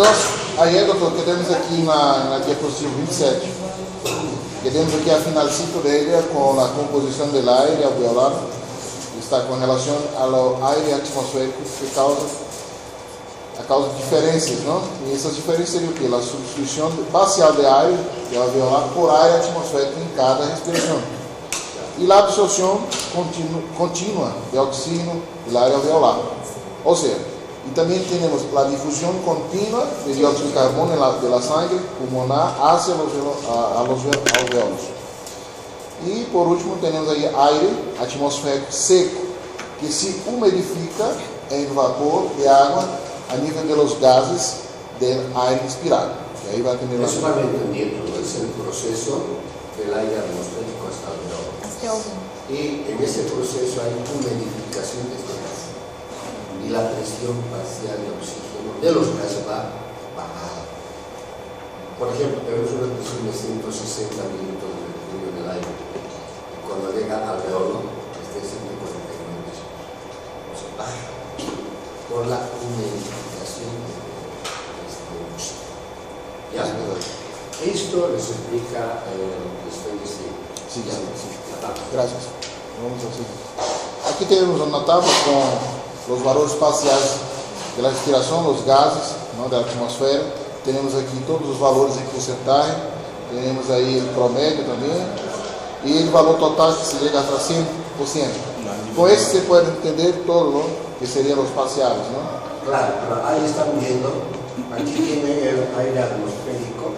Então, aí, doutor, que temos aqui na diapositiva 27, que temos aqui a finalcito dela com a composição do aire alveolar, está com relação ao aire atmosférico que causa diferenças, não? E essas diferenças seriam o quê? A substituição parcial de aire alveolar por aire atmosférico em cada respiração. E a absorção contínua de oxígeno do aire alveolar. Ou seja, e também temos a difusão contínua de dióxido de carbono da sangue pulmonar hacia los alvéolos. E por último temos aí aire atmosférico seco, que se umidifica em vapor de água a nível de los gases del aire inspirado. Y ahí va a tener eso va entendiendo, ¿no? Es el proceso del aire atmosférico hasta el alveolo. Y en ese proceso hay humidificación de estos gases. Y la presión parcial de oxígeno de los gases va bajada. Por ejemplo, tenemos una presión de 160 milímetros de mercurio en el aire. Y cuando llega al alveolo, este 149 milímetros. O sea, baja por la humidificación de oxígeno. ¿Ya? Esto les explica lo que estoy diciendo. Sí, ya. Sí. Gracias. Vamos a seguir. Aquí tenemos una tabla con los valores parciais de la respiração, os gases, não, da atmosfera. Temos aqui todos os valores em porcentagem. Temos aí o promédio também. E o valor total que se chega a 100%. Com esse você pode entender todo, não? Que seriam os parciais, não? Claro, pero ahí están viendo, aquí tiene el aire atmosférico,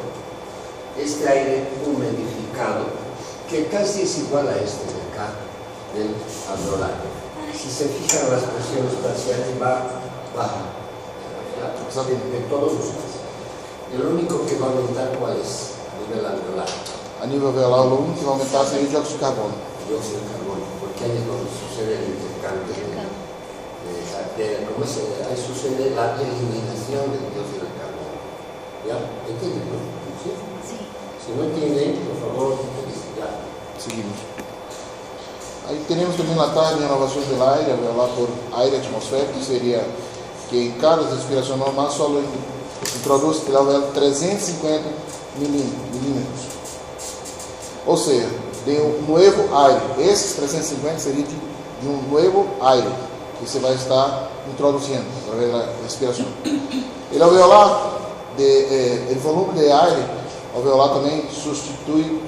este aire humidificado, que casi es igual a este de acá, del alveolar. Si se fijan las presiones parciales va baja, de todos los gases. El único que va a aumentar, ¿cuál es? A nivel alveolar. A nível alveolar, o único que vai aumentar seria o dióxido de carbono. Dióxido de carbono, porque ahí es donde sucede el intercambio ahí sucede la eliminación del dióxido de carbono. ¿Ya? ¿Entienden? ¿No? ¿Sí? Sí. Si no entienden, por favor, ya. Seguimos. Aí teremos também na taxa de renovação do aire alveolar por aire atmosférico, que seria que em cada respiração normal só introduz pelo alveolo 350 milímetros. Ou seja, de um novo aire. Esses 350 seria de um novo aire que você vai estar introduzindo através da respiração. O alveolar, o volume de aire alveolar também substituído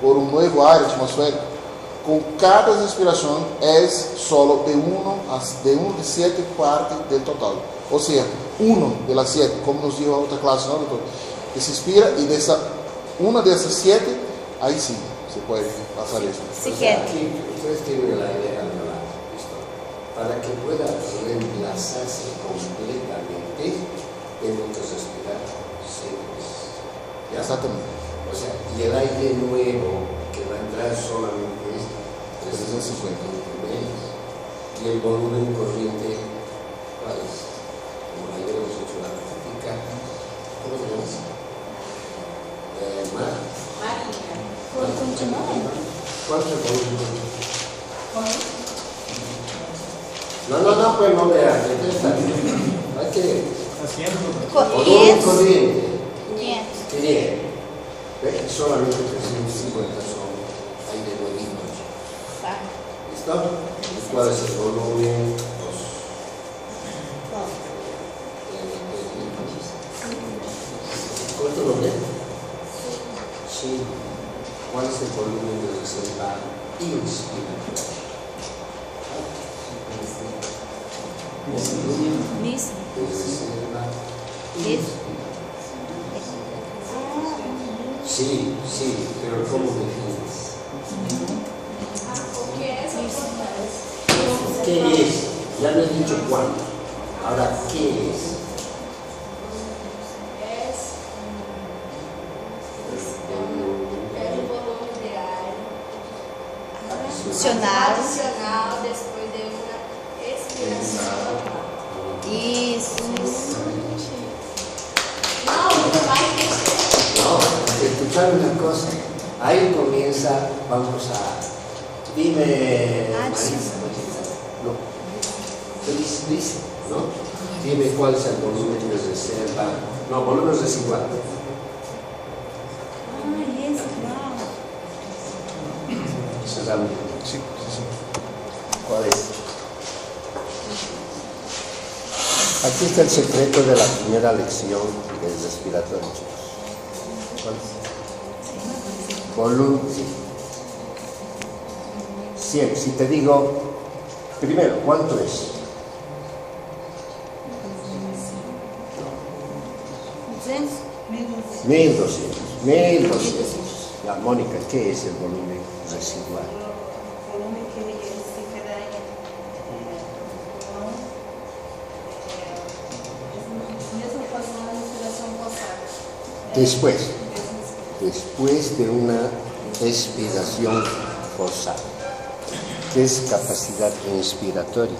por um novo aire atmosférico, com cada respiração é solo de 1 de 7 partes do total. Ou seja, 1 de las 7, como nos dijo a outra classe, não, doutor? Que se inspira e uma dessas 7, aí sim, você pode passar isso. Si O sea, quiere. aquí ustedes tienen el aire alveolar, ¿listo? Para que pueda reemplazarse completamente, tengo que respirar 6 veces. ¿Ya? Exatamente. O sea, y el aire nuevo que va a entrar solamente es 350 milímetros. Y el volumen corriente, ¿cuál es? Como ayer hemos hecho la práctica, ¿cómo se llama? Mar. ¿Puedo continuar? ¿Cuánto es el volumen corriente? No, pues no veas, ya está bien. Hay que. Volumen corriente. 500. Solamente 350 son aire nuevitos. ¿Listo? ¿Cuál es el volumen? ¿Cuánto lo ven? Sí. ¿Cuál es el volumen de reserva inspiración? Mismo. De reserva inspiración. Sí, pero ¿cómo defines? ¿Qué es? Ya me he dicho cuánto. Ahora, ¿qué es? El volumen de aire Adicionado. adicional después de una expiración. Isso. No, no va a entender. No, escuchar una cosa. Ahí comienza, vamos a... Dime... Ah, Marisa, sí. no. Dice, ¿no? tiene cuál es el volumen de reserva. No, volumen residual. Yes, wow. César, Sí, sí. ¿cuál es? Aquí está el secreto de la primera lección del respiratorio, chicos. ¿Cuál es? Volumen. Sí. Si te digo, primero, ¿cuánto es? 1200. La Mónica, ¿qué es el volumen residual? El volumen que se queda en el pulmón, mesmo após uma respiração forçada. Después de una respiración forzada. ¿Qué es capacidad inspiratoria?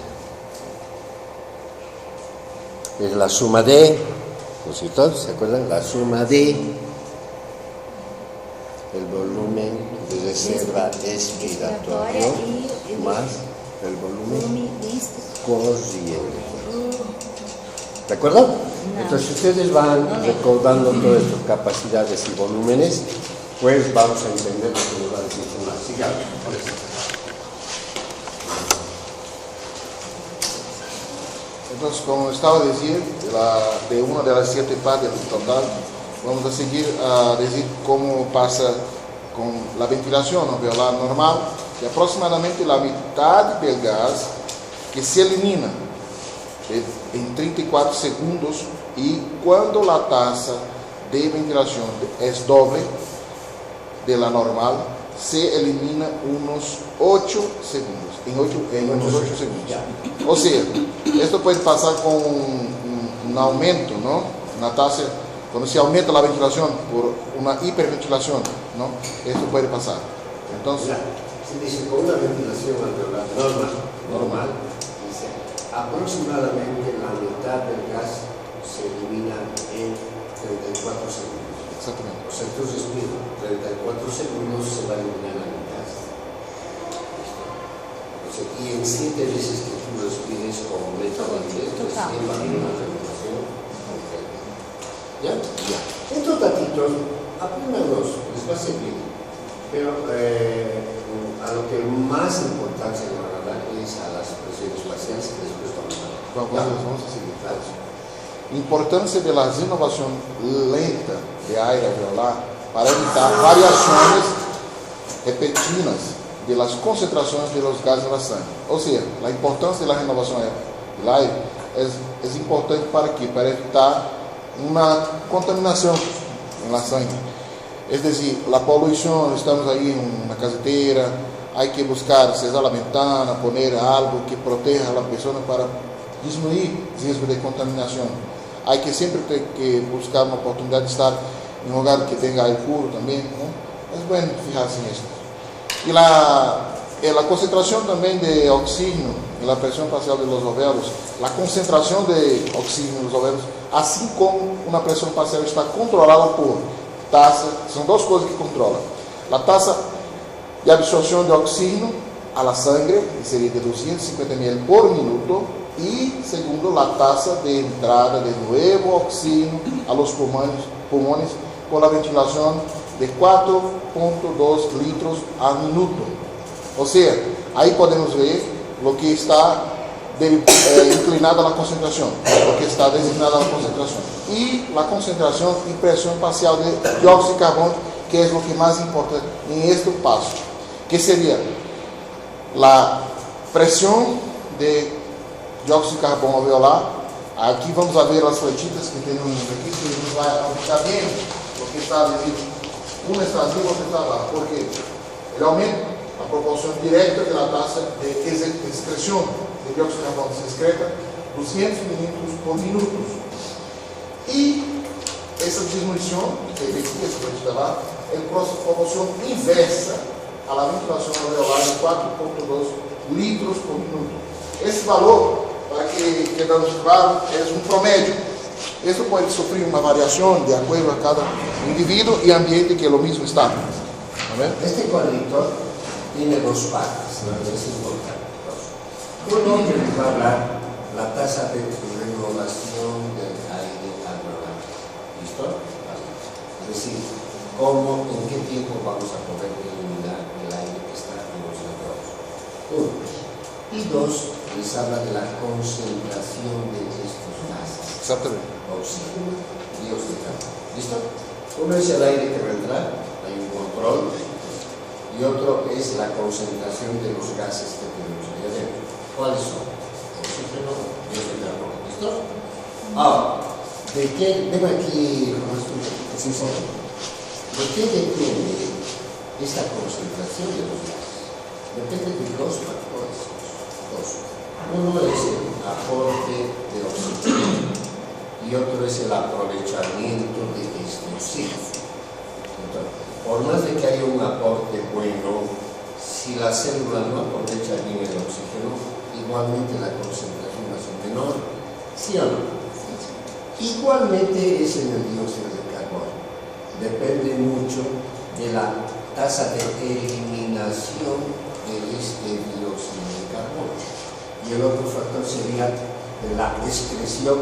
Es la suma de, ¿no es cierto? ¿Se acuerdan? La suma de el volumen de reserva expiratorio más el volumen corriente. ¿De acuerdo? Entonces, si ustedes van recordando todas estas capacidades y volúmenes, pues vamos a entender lo que nos va a decir una. Sigamos. Entonces, como estaba a decir, de una de las 7 partes del total, vamos a seguir a decir cómo pasa con la ventilación alveolar normal, y aproximadamente la mitad del gas que se elimina en 34 segundos, y cuando la tasa de ventilación es doble de la normal, se elimina unos 8 segundos, en unos 8 segundos. O sea, esto puede pasar con un aumento, ¿no? Una tasa, cuando se aumenta la ventilación por una hiperventilación, ¿no? Esto puede pasar. Entonces, se dice con una ventilación alveolar normal, dice aproximadamente la mitad del gas se elimina en 34 segundos. exactamente. O sea, tú respiras 34 segundos, se va a eliminar la mitad. O sea, y en 7 veces que tú respires completamente, entonces va a haber una regulación completa. ¿Ya? Ya. Estos datitos, apréndanlos, les va a servir. Pero a lo que más importancia le van a dar es a las presiones parciales que después vamos a ver. Vamos a seguir. Importancia de la renovación lenta de aire alveolar para evitar variaciones repentinas de las concentraciones de los gases en la sangre. O sea, la importancia de la renovación del aire es importante para qué? Para evitar una contaminación en la sangre. Es decir, la polución, estamos ahí en una casetera, hay que buscar cerrar la ventana, poner algo que proteja a la persona para disminuir el riesgo de contaminación. Hay que siempre que buscar una oportunidad de estar en un lugar que tenga aire puro también, ¿no? Es bueno fijarse en esto. Y la concentración también de oxígeno en la presión parcial de los alvéolos, la concentración de oxígeno en los alvéolos, así como una presión parcial está controlada por tasa, son dos cosas que controlan. La tasa de absorción de oxígeno a la sangre, que sería de 250 ml por minuto, y segundo, la tasa de entrada de nuevo oxígeno a los pulmones por la ventilación de 4.2 litros al minuto. O sea, ahí podemos ver lo que está inclinada a la concentración, lo que está designada a la concentración. Y la concentración y presión parcial de dióxido de carbono, que es lo que más importa en este paso, que sería la presión de dióxido de carbono alveolar. Aquí vamos a ver las flechitas que tenemos aquí, que nos va a ubicar bien lo que está diciendo. Una está arriba, otra está abajo, porque el aumento, la proporción directa de la tasa de excreción de dióxido de carbono se excreta 200 mililitros por minuto. Y esa disminución que ve aquí, essa flechita lá, é proporção inversa à ventilação alveolar de 4.2 litros por minuto. Esse valor, para que quedamos claro, é um promédio. Isso pode sofrer uma variação de acordo a cada indivíduo e ambiente que é o mesmo está. Este cuadrito tiene dos partes, ¿no? Es importante. Uno que les va a hablar la tasa de renovación del aire alveolar. ¿Listo? Vale. Es decir, en qué tiempo vamos a poder eliminar el aire que está en los alveolos. Uno. Y dos, les habla de la concentración de estos gases. Exactamente. Oxígeno, dióxido de carbono. ¿Listo? Uno es el aire que va a entrar, hay un control, y otro es la concentración de los gases que tenemos ahí adentro. ¿Cuáles son? Oxígeno, dióxido de carbono. ¿Listo? Ahora, ven aquí, ¿de qué depende esta concentración de los gases? Depende de dos factores. Uno es el aporte de oxígeno y otro es el aprovechamiento de este oxígeno. Entonces, por más de que haya un aporte bueno, si la célula no aprovecha bien el oxígeno, igualmente la concentración va a ser menor. ¿Sí o no? Igualmente es en el dióxido de carbono. Depende mucho de la tasa de eliminación de este dióxido de carbono. Y el otro factor sería la excreción,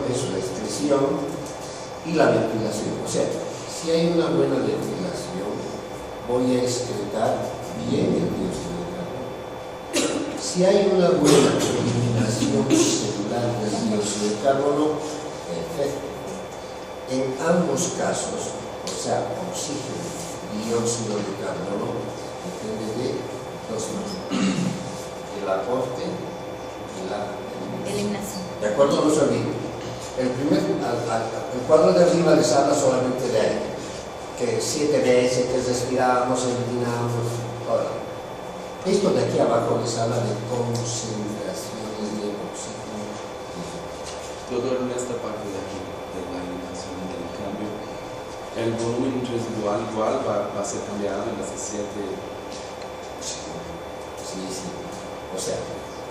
y la ventilación. O sea, si hay una buena ventilación, voy a excretar bien el dióxido de carbono. Si hay una buena eliminación celular del dióxido de carbono, perfecto. En ambos casos, o sea, oxígeno y dióxido de carbono, depende de dos factores: el aporte y la Eliminación. ¿De acuerdo? No se olviden. El cuadro de arriba les habla solamente de aire, que 7 veces que respiramos, eliminamos, todo. Esto de aquí abajo les habla de concentraciones de oxígeno. Doctor, en esta parte de aquí, de la eliminación y del cambio, el volumen residual igual va a ser cambiado en las 7. Sí. O sea,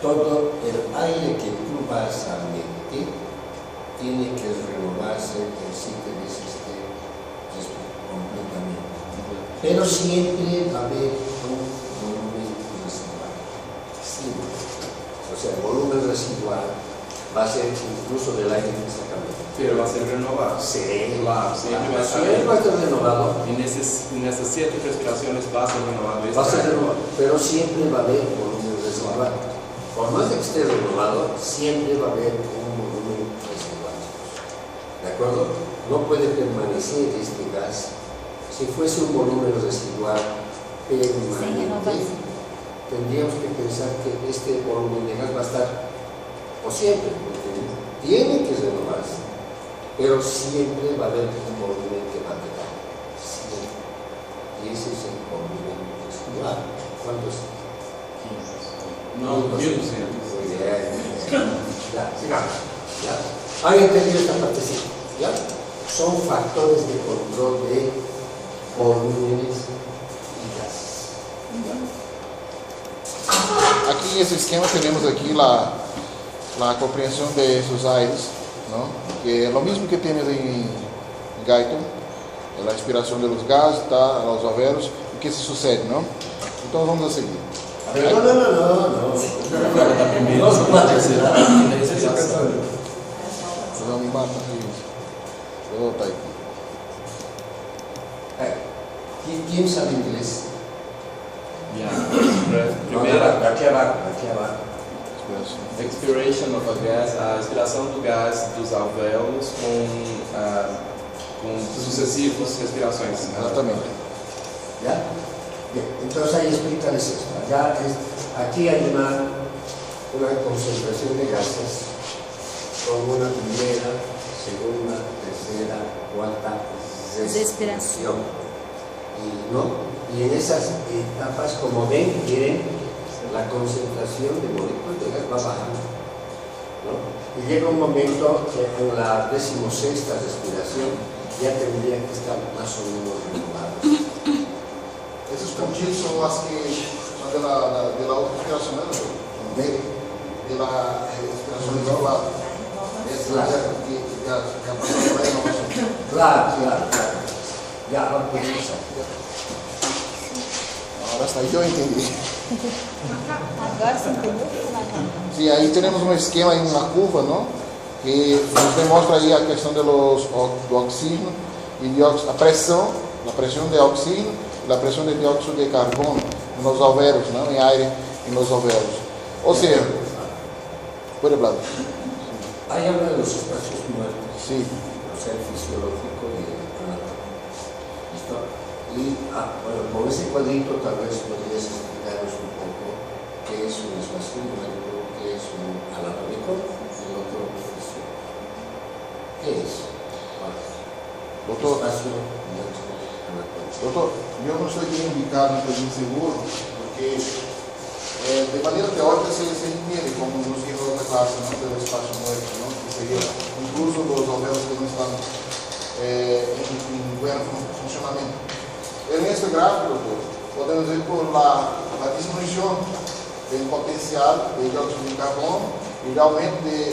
todo el aire que tú vas a meter tiene que renovarse en 7 veces completamente. Pero siempre va a haber un volumen residual. Siempre. O sea, el volumen residual va a ser incluso del aire que se cambia. Pero va a ser renovado. Sí, siempre va a siempre va a estar renovado. En esas 7 respiraciones va a ser renovado. Va a ser renovado, pero siempre va a haber volumen residual. Por más de que esté renovado, siempre va a haber un volumen residual. ¿De acuerdo? No puede permanecer este gas. Si fuese un volumen residual permanente, tendríamos que pensar que este volumen de gas va a estar por siempre, porque tiene que renovarse, pero siempre va a haber un volumen que va a quedar. Siempre. Y ese es el volumen residual. ¿Cuánto es? No, 1200. Muy bien. Ya, sigamos. Ya. ¿Han entendido esta partecita? ¿Ya? Son factores de control de volúmenes y gases. Aquí en ese esquema tenemos aquí la comprensión de esos aires, ¿no? Que es lo mismo que tienes en Guyton, la inspiración de los gases, los alveolos, y qué se sucede, ¿no? Entonces vamos a seguir. No. Não me mata isso. Vou voltar aqui. ¿Quién sabe inglés? Ya. No, Primera, aquí abajo. expiration of a gas, a expiração do gás dos alvéolos com sucessivas respirações. Exatamente. ¿Ya? Bien, entonces ahí explícales esto. Aquí hay una concentración de gases con una primera, segunda, tercera, cuarta respiración. Y en esas etapas, como ven, miren, la concentración de moléculas de gas va bajando, ¿no? Y llega un momento que en la 16ª respiración ya tendría que estar más o menos renovados. Esses contidos são as que são de la autoinspiração, né? De la respiração isolada. Claro. Ya, ahora pues, Ahora está, yo entendí. Agora você entendeu o que vai dar? Sí, ahí tenemos un esquema en una curva, ¿no? Que nos demuestra ahí la cuestión de los oxígeno y la presión de oxígeno y la presión de dióxido de carbono en los alveolos, ¿no? En aire en los alveolos. O sea, puede hablar. Ahí habla de los espacios muertos, Sí. o sea, el fisiológico y el anatómico. ¿Listo? Y, bueno, con ese cuadrito tal vez podrías explicarnos un poco qué es un espacio muerto, qué es un anatómico y el otro fisiológico. ¿Qué es? Doctor, Espacio muerto, anatómico. doctor, yo no estoy bien ubicado, no estoy bien seguro, porque de manera teórica se entiende como nos dijo otra clase, ¿no? Del espacio muerto, ¿no? Que sería incluso los alveolos que no están en buen funcionamiento. En este gráfico, doctor, podemos ver por la disminución del potencial de dióxido de carbono y el aumento de,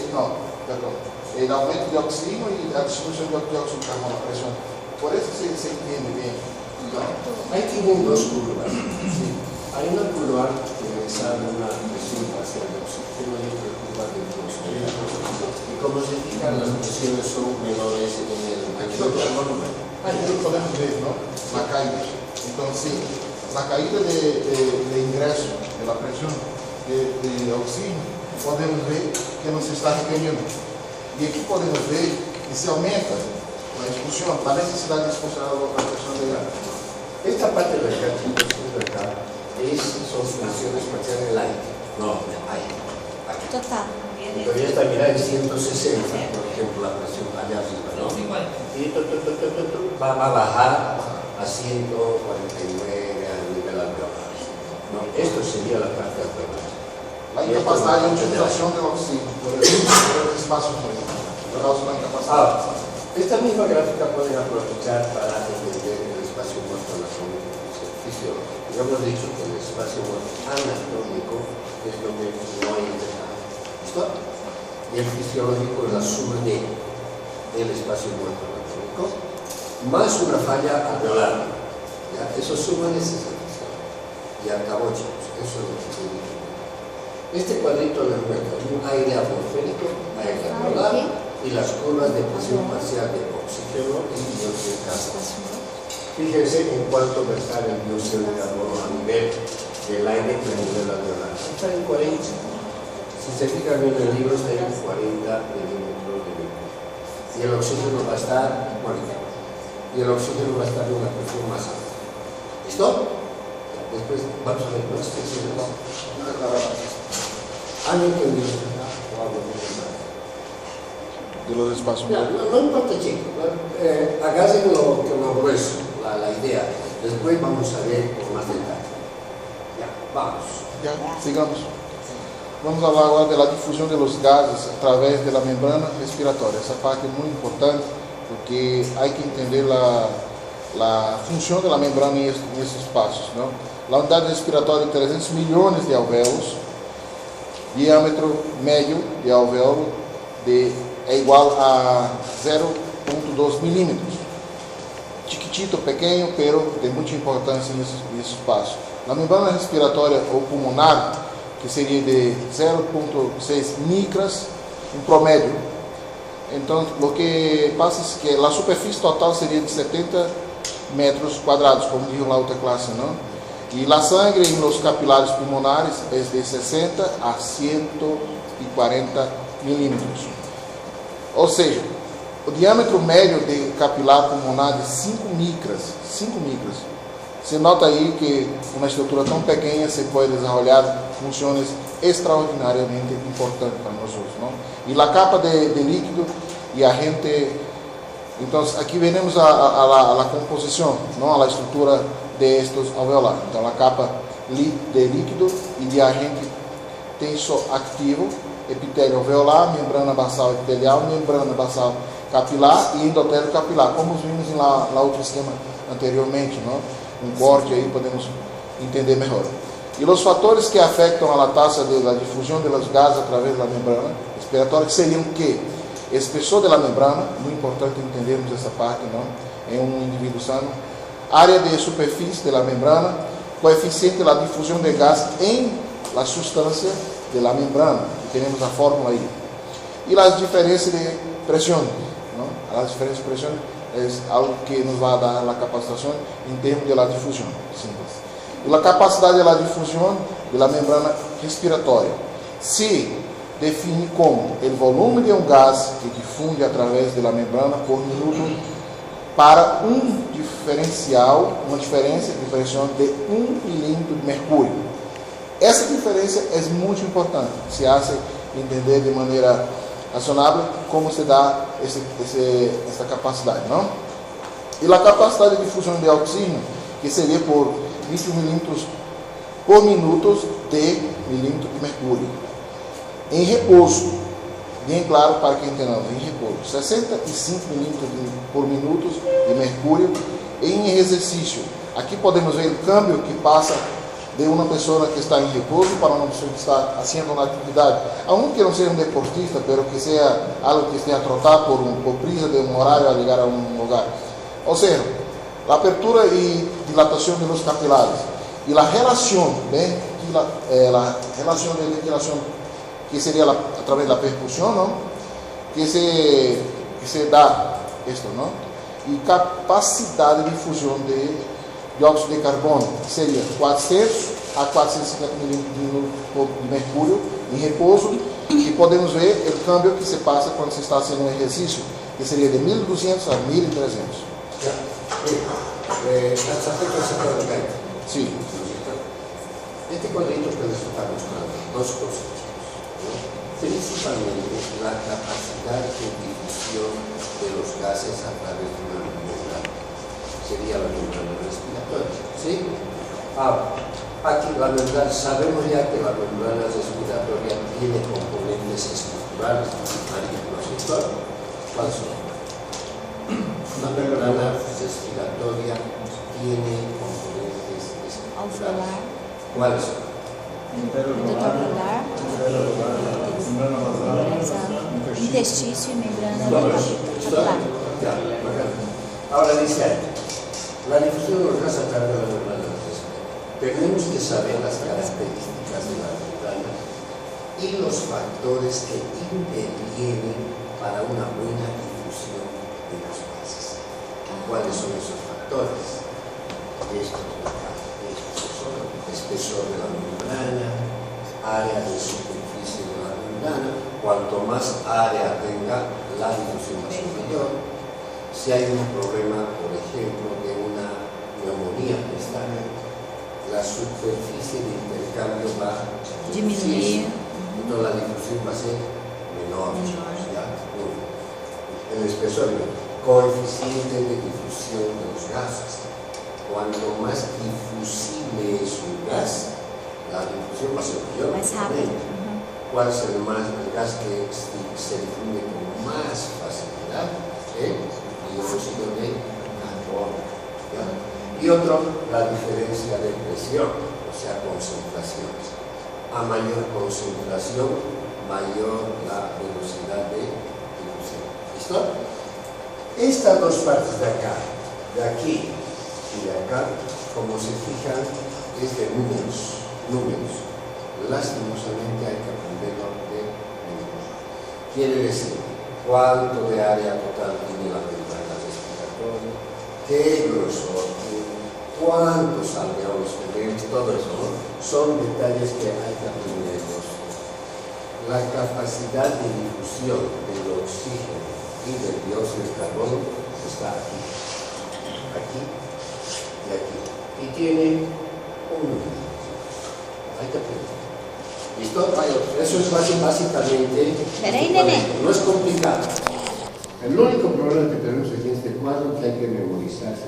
el aumento de oxígeno y la disminución de dióxido de carbono, la presión. Por eso se entiende bien, ¿no? Ahí tienen dos curvas. Sí. Hay una curva que sale una presión parcial de oxígeno y otra curva de oxígeno. Y como se indica, las presiones son menores en el Aquí podemos ver, ¿no? La caída. Entonces, la caída de ingreso de la presión de oxígeno, podemos ver que nos está requeriendo. Y aquí podemos ver que se aumenta la expulsión, la necesidad de expulsar la presión de aire. Esta parte de acá, son funciones parciales del aire. No, del aire. Aquí. Total. Podría estar mirando en 160, por ejemplo, la presión allá arriba, ¿no? Y va a bajar a 149 a nivel alveolar. ¿No? Esto sería la parte alveolar. La incapacidad de utilización del oxígeno por el espacio muerto. Causa la incapacidad. Esta misma gráfica pueden aprovechar para entender el espacio muerto anatómico fisiológico. Ya hemos dicho que el espacio muerto anatómico es lo que no hay intercambio. ¿Listo? Y el fisiológico es la suma del espacio muerto anatómico más una falla alveolar. ¿Ya? Eso suma ese espacio. Y acabó, chicos. Eso es lo que estoy diciendo. Este cuadrito les muestra un aire atmosférico, aire alveolar y las curvas de presión parcial de oxígeno y dióxido de carbono. Fíjense en cuánto va a estar el dióxido de carbono a nivel del aire y a nivel alveolar. Está en 40. Si se fijan en el libro, está en 40 milímetros de mercurio. Y el oxígeno va a estar en 40. Y el oxígeno va a estar en una presión más alta. ¿Listo? Después vamos a ver más presiones. ¿Han entendido? De los espacios Ya, muertos. no importa, chicos. Háganlo como grueso, la idea. Después vamos a ver con más detalle. Ya, vamos. Ya, sigamos. Vamos a hablar ahora de la difusión de los gases a través de la membrana respiratoria. Esa parte es muy importante porque hay que entender la función de la membrana en estos espacios, ¿no? La unidad respiratoria de 300 millones de alvéolos, diámetro medio de alvéolo é igual a 0,2 milímetros. Chiquitito, pequeño, pero de mucha importancia nesse espaço. A membrana respiratória ou pulmonar, que seria de 0,6 micras, em promédio. Então, o que passa é que a superfície total seria de 70 metros quadrados, como dijo na outra classe, não? E a sangre em los capilares pulmonares é de 60 a 140 milímetros. Ou seja, o diâmetro médio de capilar pulmonar de 5 micras. Se nota aí que uma estrutura tão pequena se pode desenvolver funções extraordinariamente importantes para nós, não? E a capa de líquido e agente. Então, aqui vemos a composição, não? A estrutura de estes alveolares. Então, a capa de líquido e de agente tenso ativo, epitélio alveolar, membrana basal epitelial, membrana basal capilar e endotélio capilar, como vimos lá outro esquema anteriormente, não? Um corte aí podemos entender melhor. E os fatores que afetam a taxa de difusão dos gases através da membrana respiratória seriam que espessor da membrana, muito importante entendermos essa parte, não? Em um indivíduo sano, área de superfície da membrana, coeficiente de la difusión del gas en la sustancia de la membrana, que tenemos la fórmula ahí. Y las diferencias de presión, ¿no? Las diferencias de presión es algo que nos va a dar la capacitación en términos de la difusión. Simples. Y la capacidad de la difusión de la membrana respiratoria se define como el volumen de un gas que difunde a través de la membrana por minuto para un diferencial, uma diferença de pressão de 1 milímetro de mercúrio. Essa diferença é muito importante, se hace entender de maneira razonável como se dá essa capacidade, não? E a capacidade de difusão de oxígeno, que seria por 20 milímetros por minuto de milímetro de mercúrio. Em repouso, bem claro para que entendamos, em repouso, 65 milímetros por minuto de mercúrio em exercício. Aqui podemos ver o câmbio que passa de uma pessoa que está em repouso para uma pessoa que está fazendo uma atividade. Aunque não seja um deportista, pero que seja algo que esteja a trotar por prisa de um horário a chegar a um lugar. Ou seja, a apertura e dilatação de los capilares e a relação, bem, a relação de ventilação que seria a través da percussão, não? Que se dá isto, não? E capacidade de difusão de dióxido de carbono, que seria 400 a 450 milímetros de mercúrio em repouso, e podemos ver o câmbio que se passa quando se está fazendo um exercício, que seria de 1.200 a 1.300. Sim. Este cuadrito que les está mostrando dos cosas, ¿no? Principalmente la capacidad de difusión de los gases a través de una membrana, sería la membrana respiratoria, ¿sí? Ahora, aquí la membrana, sabemos ya que la membrana respiratoria tiene componentes estructurales, ¿cuáles son? La membrana respiratoria tiene componentes estructurales. ¿Cuáles son? Interstício e membrana capilar. Ahora dice, la difusión de los gases a través de la membrana respiratoria. Tenemos que saber las características de la membrana y los factores que intervienen para una buena difusión de los gases. ¿Cuáles son esos factores? Espesor de la membrana, área de superficie de la membrana. Cuanto más área tenga, la difusión más superior. Si hay un problema, por ejemplo, de una neumonía pestaña, la superficie de intercambio va a disminuir, entonces la difusión va a ser menor. ¿Ya? El espesor, coeficiente de difusión de los gases. Cuanto más difusible es un gas, la difusión va a ser mayor. Más rápido. ¿Cuál es el gas que se difunde con más facilidad? El dióxido de carbono. ¿Ya? Y otro, la diferencia de presión, o sea, concentraciones. A mayor concentración, mayor la velocidad de difusión. ¿Listo? Estas dos partes de acá, de aquí y de acá, como se fijan, es de números. Lastimosamente hay que aprenderlo de números. Quiere decir, cuánto de área total tiene la membrana respiratoria, qué grosor tiene, cuántos alveolos tenemos, todo eso, ¿no? Son detalles que hay que aprenderlos. La capacidad de difusión del oxígeno y del dióxido de carbono está aquí, aquí y aquí. Y tiene un número. Hay que aprender. ¿Listo? Eso es básicamente. No es complicado. El único problema que tenemos aquí en este cuadro es que hay que memorizarse